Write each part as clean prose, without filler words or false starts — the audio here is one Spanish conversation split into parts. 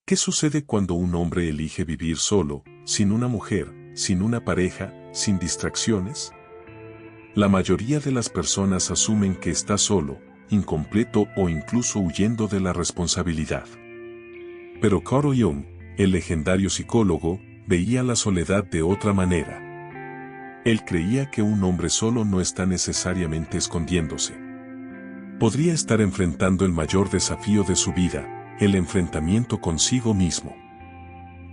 ¿Qué sucede cuando un hombre elige vivir solo, sin una mujer, sin una pareja, sin distracciones? La mayoría de las personas asumen que está solo, incompleto o incluso huyendo de la responsabilidad. Pero Carl Jung, el legendario psicólogo, veía la soledad de otra manera. Él creía que un hombre solo no está necesariamente escondiéndose. Podría estar enfrentando el mayor desafío de su vida, el enfrentamiento consigo mismo.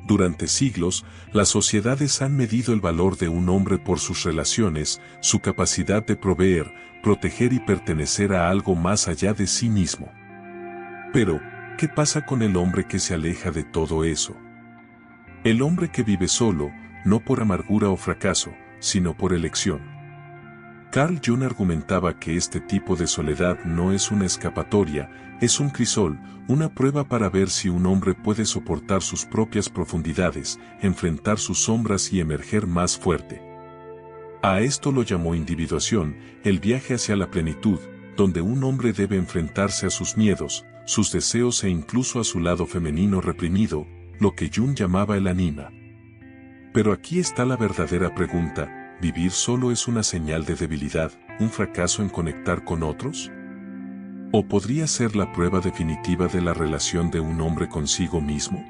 Durante siglos, las sociedades han medido el valor de un hombre por sus relaciones, su capacidad de proveer, proteger y pertenecer a algo más allá de sí mismo. Pero, ¿qué pasa con el hombre que se aleja de todo eso? El hombre que vive solo, no por amargura o fracaso, sino por elección. Carl Jung argumentaba que este tipo de soledad no es una escapatoria, es un crisol, una prueba para ver si un hombre puede soportar sus propias profundidades, enfrentar sus sombras y emerger más fuerte. A esto lo llamó individuación, el viaje hacia la plenitud, donde un hombre debe enfrentarse a sus miedos, sus deseos e incluso a su lado femenino reprimido, lo que Jung llamaba el anima. Pero aquí está la verdadera pregunta. ¿Vivir solo es una señal de debilidad, un fracaso en conectar con otros? ¿O podría ser la prueba definitiva de la relación de un hombre consigo mismo?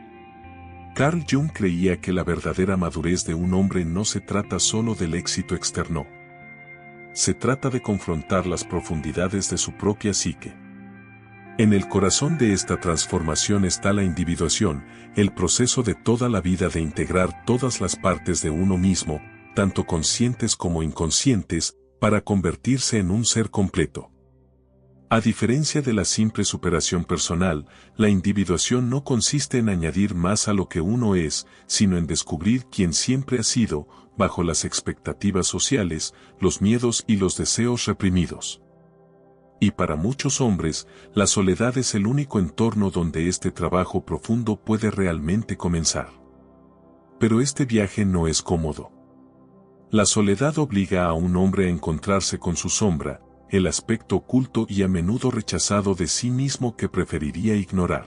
Carl Jung creía que la verdadera madurez de un hombre no se trata solo del éxito externo. Se trata de confrontar las profundidades de su propia psique. En el corazón de esta transformación está la individuación, el proceso de toda la vida de integrar todas las partes de uno mismo, tanto conscientes como inconscientes, para convertirse en un ser completo. A diferencia de la simple superación personal, la individuación no consiste en añadir más a lo que uno es, sino en descubrir quién siempre ha sido, bajo las expectativas sociales, los miedos y los deseos reprimidos. Y para muchos hombres, la soledad es el único entorno donde este trabajo profundo puede realmente comenzar. Pero este viaje no es cómodo. La soledad obliga a un hombre a encontrarse con su sombra, el aspecto oculto y a menudo rechazado de sí mismo que preferiría ignorar.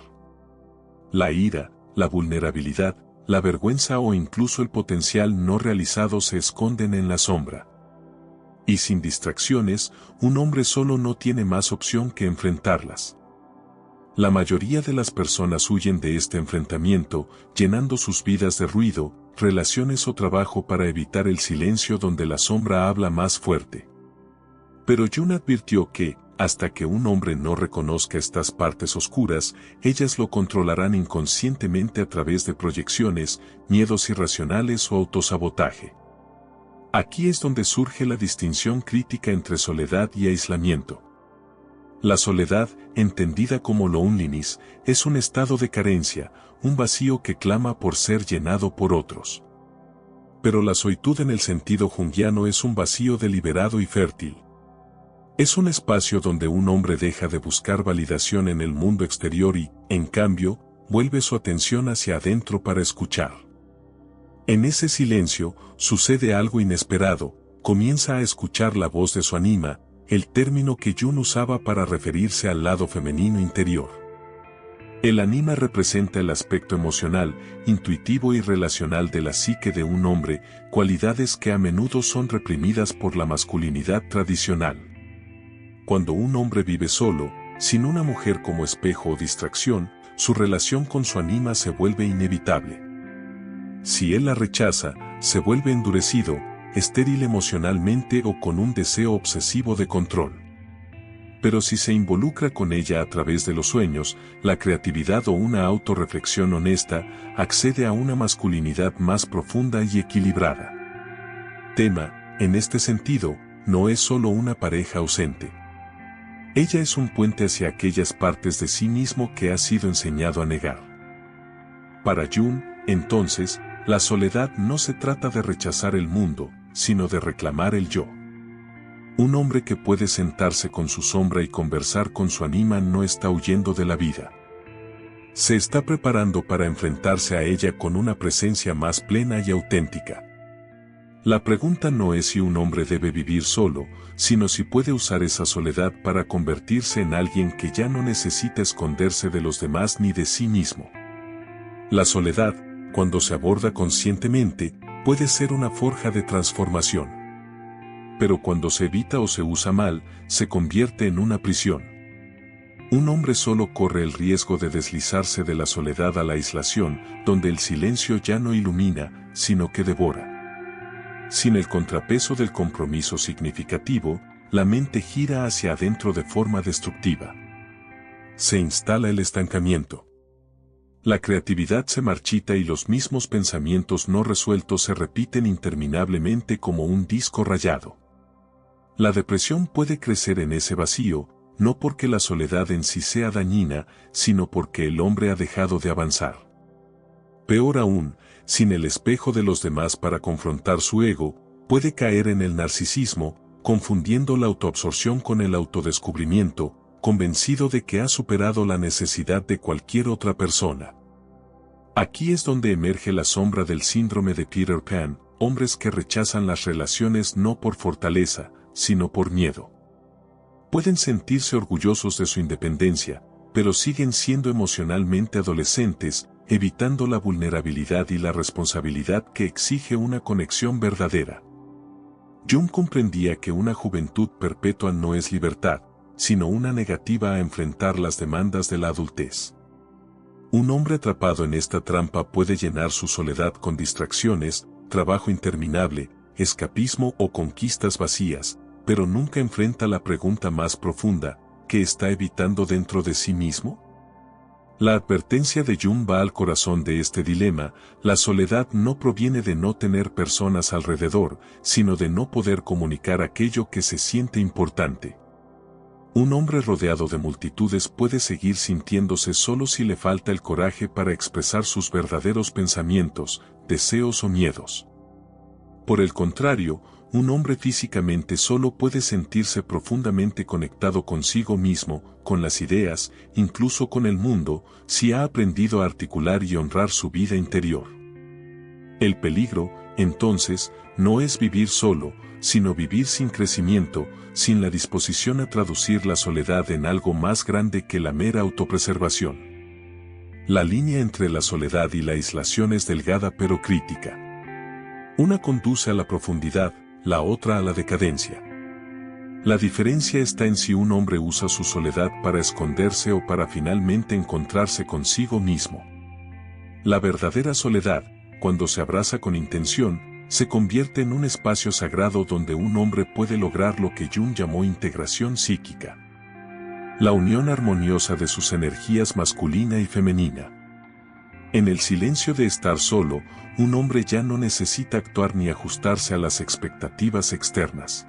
La ira, la vulnerabilidad, la vergüenza o incluso el potencial no realizado se esconden en la sombra. Y sin distracciones, un hombre solo no tiene más opción que enfrentarlas. La mayoría de las personas huyen de este enfrentamiento, llenando sus vidas de ruido, relaciones o trabajo para evitar el silencio donde la sombra habla más fuerte. Pero Jung advirtió que, hasta que un hombre no reconozca estas partes oscuras, ellas lo controlarán inconscientemente a través de proyecciones, miedos irracionales o autosabotaje. Aquí es donde surge la distinción crítica entre soledad y aislamiento. La soledad, entendida como loneliness, es un estado de carencia, un vacío que clama por ser llenado por otros. Pero la solitud en el sentido junguiano es un vacío deliberado y fértil. Es un espacio donde un hombre deja de buscar validación en el mundo exterior y, en cambio, vuelve su atención hacia adentro para escuchar. En ese silencio, sucede algo inesperado, comienza a escuchar la voz de su anima, el término que Jung usaba para referirse al lado femenino interior. El anima representa el aspecto emocional, intuitivo y relacional de la psique de un hombre, cualidades que a menudo son reprimidas por la masculinidad tradicional. Cuando un hombre vive solo, sin una mujer como espejo o distracción, su relación con su anima se vuelve inevitable. Si él la rechaza, se vuelve endurecido, estéril emocionalmente o con un deseo obsesivo de control. Pero si se involucra con ella a través de los sueños, la creatividad o una autorreflexión honesta, accede a una masculinidad más profunda y equilibrada. Tema, en este sentido, no es solo una pareja ausente. Ella es un puente hacia aquellas partes de sí mismo que ha sido enseñado a negar. Para Jung, entonces, la soledad no se trata de rechazar el mundo, sino de reclamar el yo. Un hombre que puede sentarse con su sombra y conversar con su anima no está huyendo de la vida. Se está preparando para enfrentarse a ella con una presencia más plena y auténtica. La pregunta no es si un hombre debe vivir solo, sino si puede usar esa soledad para convertirse en alguien que ya no necesita esconderse de los demás ni de sí mismo. La soledad, cuando se aborda conscientemente, puede ser una forja de transformación. Pero cuando se evita o se usa mal, se convierte en una prisión. Un hombre solo corre el riesgo de deslizarse de la soledad a la aislación, donde el silencio ya no ilumina, sino que devora. Sin el contrapeso del compromiso significativo, la mente gira hacia adentro de forma destructiva. Se instala el estancamiento. La creatividad se marchita y los mismos pensamientos no resueltos se repiten interminablemente como un disco rayado. La depresión puede crecer en ese vacío, no porque la soledad en sí sea dañina, sino porque el hombre ha dejado de avanzar. Peor aún, sin el espejo de los demás para confrontar su ego, puede caer en el narcisismo, confundiendo la autoabsorción con el autodescubrimiento, convencido de que ha superado la necesidad de cualquier otra persona. Aquí es donde emerge la sombra del síndrome de Peter Pan, hombres que rechazan las relaciones no por fortaleza, sino por miedo. Pueden sentirse orgullosos de su independencia, pero siguen siendo emocionalmente adolescentes, evitando la vulnerabilidad y la responsabilidad que exige una conexión verdadera. Jung comprendía que una juventud perpetua no es libertad, sino una negativa a enfrentar las demandas de la adultez. Un hombre atrapado en esta trampa puede llenar su soledad con distracciones, trabajo interminable, escapismo o conquistas vacías, pero nunca enfrenta la pregunta más profunda, ¿qué está evitando dentro de sí mismo? La advertencia de Jung va al corazón de este dilema: la soledad no proviene de no tener personas alrededor, sino de no poder comunicar aquello que se siente importante. Un hombre rodeado de multitudes puede seguir sintiéndose solo si le falta el coraje para expresar sus verdaderos pensamientos, deseos o miedos. Por el contrario, un hombre físicamente solo puede sentirse profundamente conectado consigo mismo, con las ideas, incluso con el mundo, si ha aprendido a articular y honrar su vida interior. El peligro, entonces, no es vivir solo, sino vivir sin crecimiento, sin la disposición a traducir la soledad en algo más grande que la mera autopreservación. La línea entre la soledad y la aislación es delgada pero crítica. Una conduce a la profundidad, la otra a la decadencia. La diferencia está en si un hombre usa su soledad para esconderse o para finalmente encontrarse consigo mismo. La verdadera soledad, cuando se abraza con intención, se convierte en un espacio sagrado donde un hombre puede lograr lo que Jung llamó integración psíquica. La unión armoniosa de sus energías masculina y femenina. En el silencio de estar solo, un hombre ya no necesita actuar ni ajustarse a las expectativas externas.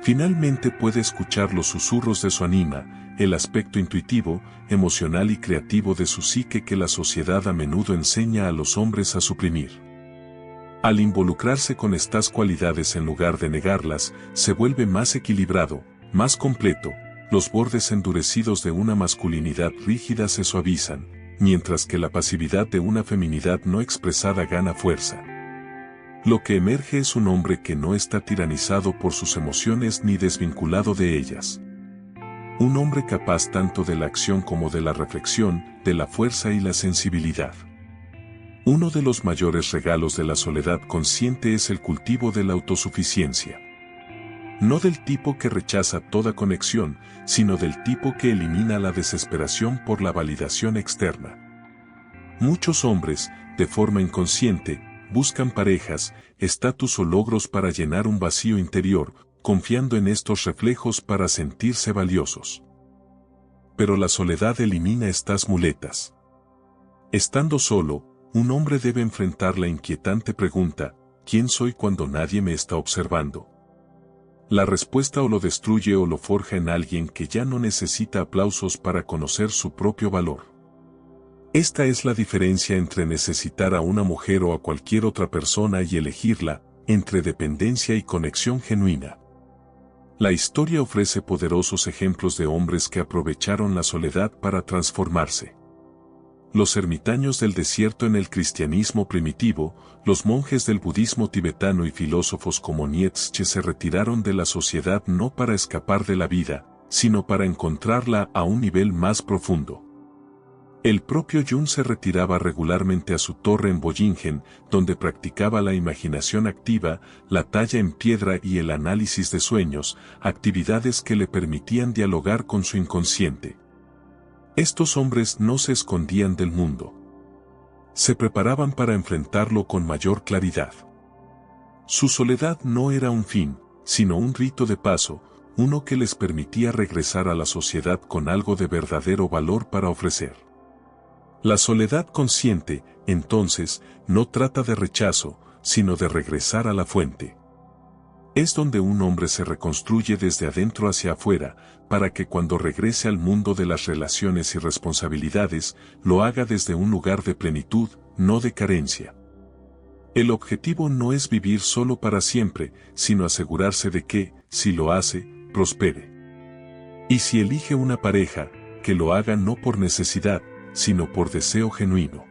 Finalmente puede escuchar los susurros de su ánima, el aspecto intuitivo, emocional y creativo de su psique que la sociedad a menudo enseña a los hombres a suprimir. Al involucrarse con estas cualidades en lugar de negarlas, se vuelve más equilibrado, más completo, los bordes endurecidos de una masculinidad rígida se suavizan, mientras que la pasividad de una feminidad no expresada gana fuerza. Lo que emerge es un hombre que no está tiranizado por sus emociones ni desvinculado de ellas. Un hombre capaz tanto de la acción como de la reflexión, de la fuerza y la sensibilidad. Uno de los mayores regalos de la soledad consciente es el cultivo de la autosuficiencia. No del tipo que rechaza toda conexión, sino del tipo que elimina la desesperación por la validación externa. Muchos hombres, de forma inconsciente, buscan parejas, estatus o logros para llenar un vacío interior, confiando en estos reflejos para sentirse valiosos. Pero la soledad elimina estas muletas. Estando solo, un hombre debe enfrentar la inquietante pregunta: ¿quién soy cuando nadie me está observando? La respuesta o lo destruye o lo forja en alguien que ya no necesita aplausos para conocer su propio valor. Esta es la diferencia entre necesitar a una mujer o a cualquier otra persona y elegirla, entre dependencia y conexión genuina. La historia ofrece poderosos ejemplos de hombres que aprovecharon la soledad para transformarse. Los ermitaños del desierto en el cristianismo primitivo, los monjes del budismo tibetano y filósofos como Nietzsche se retiraron de la sociedad no para escapar de la vida, sino para encontrarla a un nivel más profundo. El propio Jung se retiraba regularmente a su torre en Bollingen, donde practicaba la imaginación activa, la talla en piedra y el análisis de sueños, actividades que le permitían dialogar con su inconsciente. Estos hombres no se escondían del mundo. Se preparaban para enfrentarlo con mayor claridad. Su soledad no era un fin, sino un rito de paso, uno que les permitía regresar a la sociedad con algo de verdadero valor para ofrecer. La soledad consciente, entonces, no trata de rechazo, sino de regresar a la fuente. Es donde un hombre se reconstruye desde adentro hacia afuera, para que cuando regrese al mundo de las relaciones y responsabilidades, lo haga desde un lugar de plenitud, no de carencia. El objetivo no es vivir solo para siempre, sino asegurarse de que, si lo hace, prospere. Y si elige una pareja, que lo haga no por necesidad, sino por deseo genuino.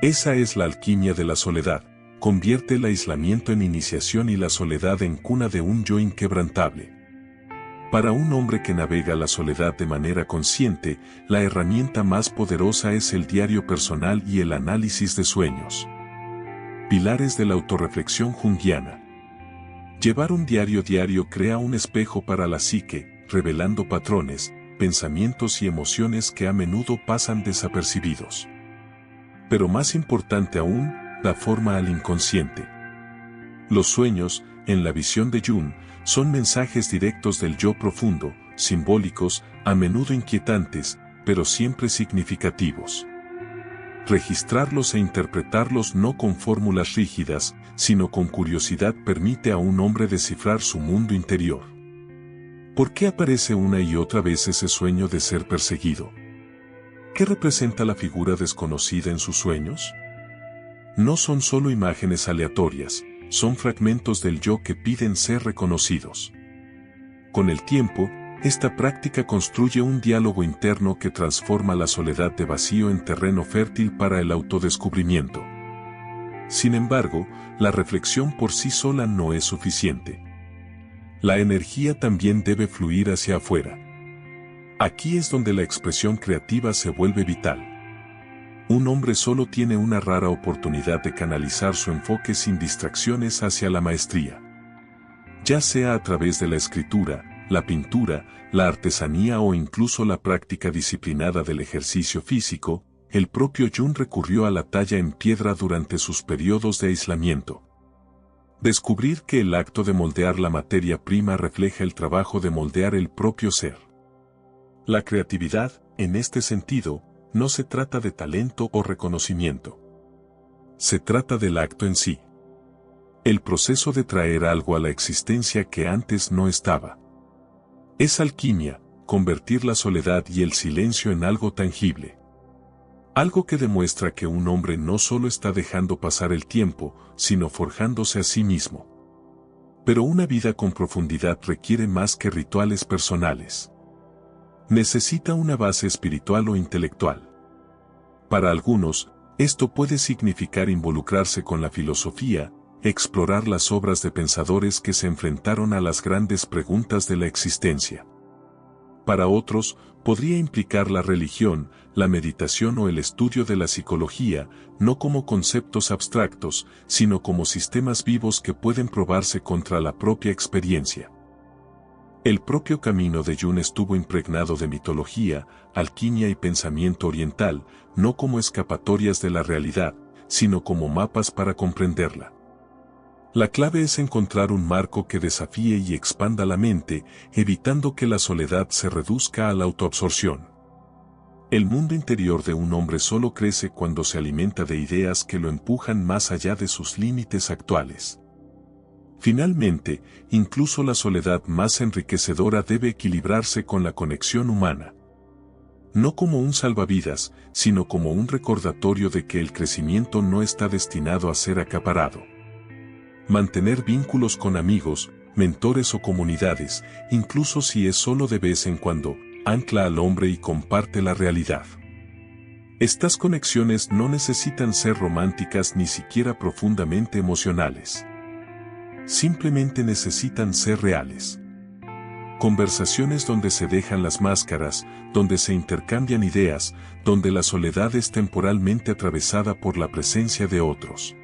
Esa es la alquimia de la soledad, convierte el aislamiento en iniciación y la soledad en cuna de un yo inquebrantable. Para un hombre que navega la soledad de manera consciente, la herramienta más poderosa es el diario personal y el análisis de sueños. Pilares de la autorreflexión junguiana. Llevar un diario crea un espejo para la psique, revelando patrones, pensamientos y emociones que a menudo pasan desapercibidos. Pero más importante aún, da forma al inconsciente. Los sueños, en la visión de Jung, son mensajes directos del yo profundo, simbólicos, a menudo inquietantes, pero siempre significativos. Registrarlos e interpretarlos no con fórmulas rígidas, sino con curiosidad permite a un hombre descifrar su mundo interior. ¿Por qué aparece una y otra vez ese sueño de ser perseguido? ¿Qué representa la figura desconocida en sus sueños? No son solo imágenes aleatorias, son fragmentos del yo que piden ser reconocidos. Con el tiempo, esta práctica construye un diálogo interno que transforma la soledad de vacío en terreno fértil para el autodescubrimiento. Sin embargo, la reflexión por sí sola no es suficiente. La energía también debe fluir hacia afuera. Aquí es donde la expresión creativa se vuelve vital. Un hombre solo tiene una rara oportunidad de canalizar su enfoque sin distracciones hacia la maestría. Ya sea a través de la escritura, la pintura, la artesanía o incluso la práctica disciplinada del ejercicio físico, el propio Jung recurrió a la talla en piedra durante sus periodos de aislamiento. Descubrir que el acto de moldear la materia prima refleja el trabajo de moldear el propio ser. La creatividad, en este sentido, no se trata de talento o reconocimiento. Se trata del acto en sí. El proceso de traer algo a la existencia que antes no estaba. Es alquimia, convertir la soledad y el silencio en algo tangible. Algo que demuestra que un hombre no solo está dejando pasar el tiempo, sino forjándose a sí mismo. Pero una vida con profundidad requiere más que rituales personales. Necesita una base espiritual o intelectual. Para algunos, esto puede significar involucrarse con la filosofía, explorar las obras de pensadores que se enfrentaron a las grandes preguntas de la existencia. Para otros, podría implicar la religión, la meditación o el estudio de la psicología, no como conceptos abstractos, sino como sistemas vivos que pueden probarse contra la propia experiencia. El propio camino de Jung estuvo impregnado de mitología, alquimia y pensamiento oriental, no como escapatorias de la realidad, sino como mapas para comprenderla. La clave es encontrar un marco que desafíe y expanda la mente, evitando que la soledad se reduzca a la autoabsorción. El mundo interior de un hombre solo crece cuando se alimenta de ideas que lo empujan más allá de sus límites actuales. Finalmente, incluso la soledad más enriquecedora debe equilibrarse con la conexión humana. No como un salvavidas, sino como un recordatorio de que el crecimiento no está destinado a ser acaparado. Mantener vínculos con amigos, mentores o comunidades, incluso si es solo de vez en cuando, ancla al hombre y comparte la realidad. Estas conexiones no necesitan ser románticas ni siquiera profundamente emocionales. Simplemente necesitan ser reales. Conversaciones donde se dejan las máscaras, donde se intercambian ideas, donde la soledad es temporalmente atravesada por la presencia de otros.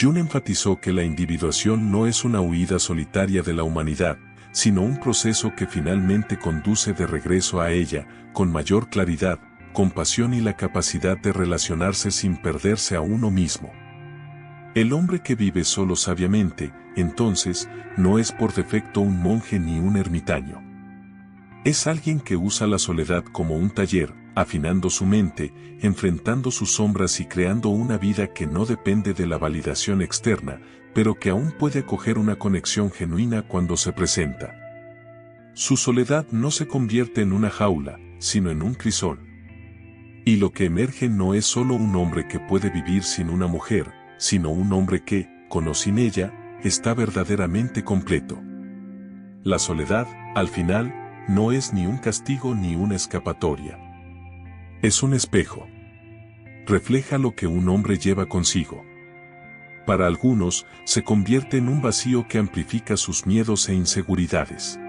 Jung enfatizó que la individuación no es una huida solitaria de la humanidad, sino un proceso que finalmente conduce de regreso a ella, con mayor claridad, compasión y la capacidad de relacionarse sin perderse a uno mismo. El hombre que vive solo sabiamente, entonces, no es por defecto un monje ni un ermitaño. Es alguien que usa la soledad como un taller, afinando su mente, enfrentando sus sombras y creando una vida que no depende de la validación externa, pero que aún puede acoger una conexión genuina cuando se presenta. Su soledad no se convierte en una jaula, sino en un crisol. Y lo que emerge no es solo un hombre que puede vivir sin una mujer, sino un hombre que, con o sin ella, está verdaderamente completo. La soledad, al final, no es ni un castigo ni una escapatoria. Es un espejo. Refleja lo que un hombre lleva consigo. Para algunos, se convierte en un vacío que amplifica sus miedos e inseguridades.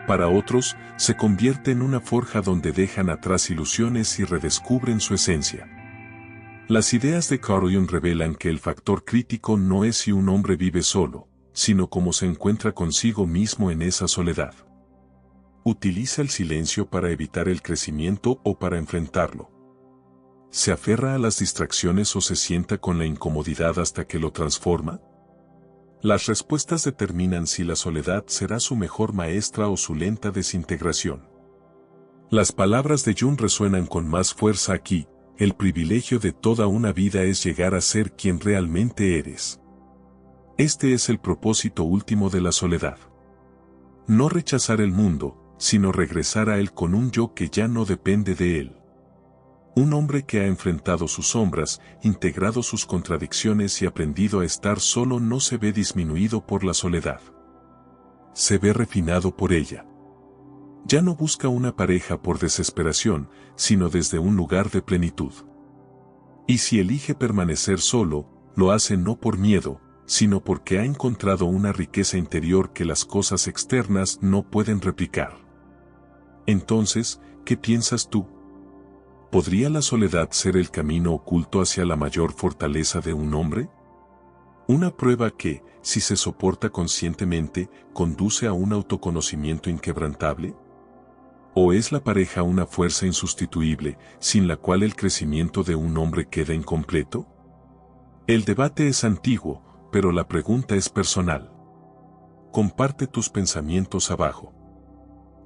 Para otros, se convierte en una forja donde dejan atrás ilusiones y redescubren su esencia. Las ideas de Carl Jung revelan que el factor crítico no es si un hombre vive solo, sino cómo se encuentra consigo mismo en esa soledad. ¿Utiliza el silencio para evitar el crecimiento o para enfrentarlo? ¿Se aferra a las distracciones o se sienta con la incomodidad hasta que lo transforma? Las respuestas determinan si la soledad será su mejor maestra o su lenta desintegración. Las palabras de Jung resuenan con más fuerza aquí: el privilegio de toda una vida es llegar a ser quien realmente eres. Este es el propósito último de la soledad. No rechazar el mundo, sino regresar a él con un yo que ya no depende de él. Un hombre que ha enfrentado sus sombras, integrado sus contradicciones y aprendido a estar solo no se ve disminuido por la soledad. Se ve refinado por ella. Ya no busca una pareja por desesperación, sino desde un lugar de plenitud. Y si elige permanecer solo, lo hace no por miedo, sino porque ha encontrado una riqueza interior que las cosas externas no pueden replicar. Entonces, ¿qué piensas tú? ¿Podría la soledad ser el camino oculto hacia la mayor fortaleza de un hombre? Una prueba que, si se soporta conscientemente, conduce a un autoconocimiento inquebrantable. ¿O es la pareja una fuerza insustituible, sin la cual el crecimiento de un hombre queda incompleto? El debate es antiguo, pero la pregunta es personal. Comparte tus pensamientos abajo.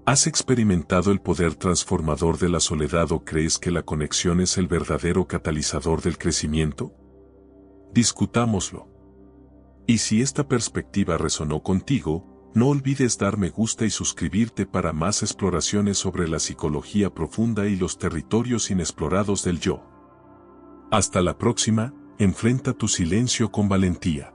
¿Has experimentado el poder transformador de la soledad o crees que la conexión es el verdadero catalizador del crecimiento? Discutámoslo. Y si esta perspectiva resonó contigo, no olvides dar me gusta y suscribirte para más exploraciones sobre la psicología profunda y los territorios inexplorados del yo. Hasta la próxima, enfrenta tu silencio con valentía.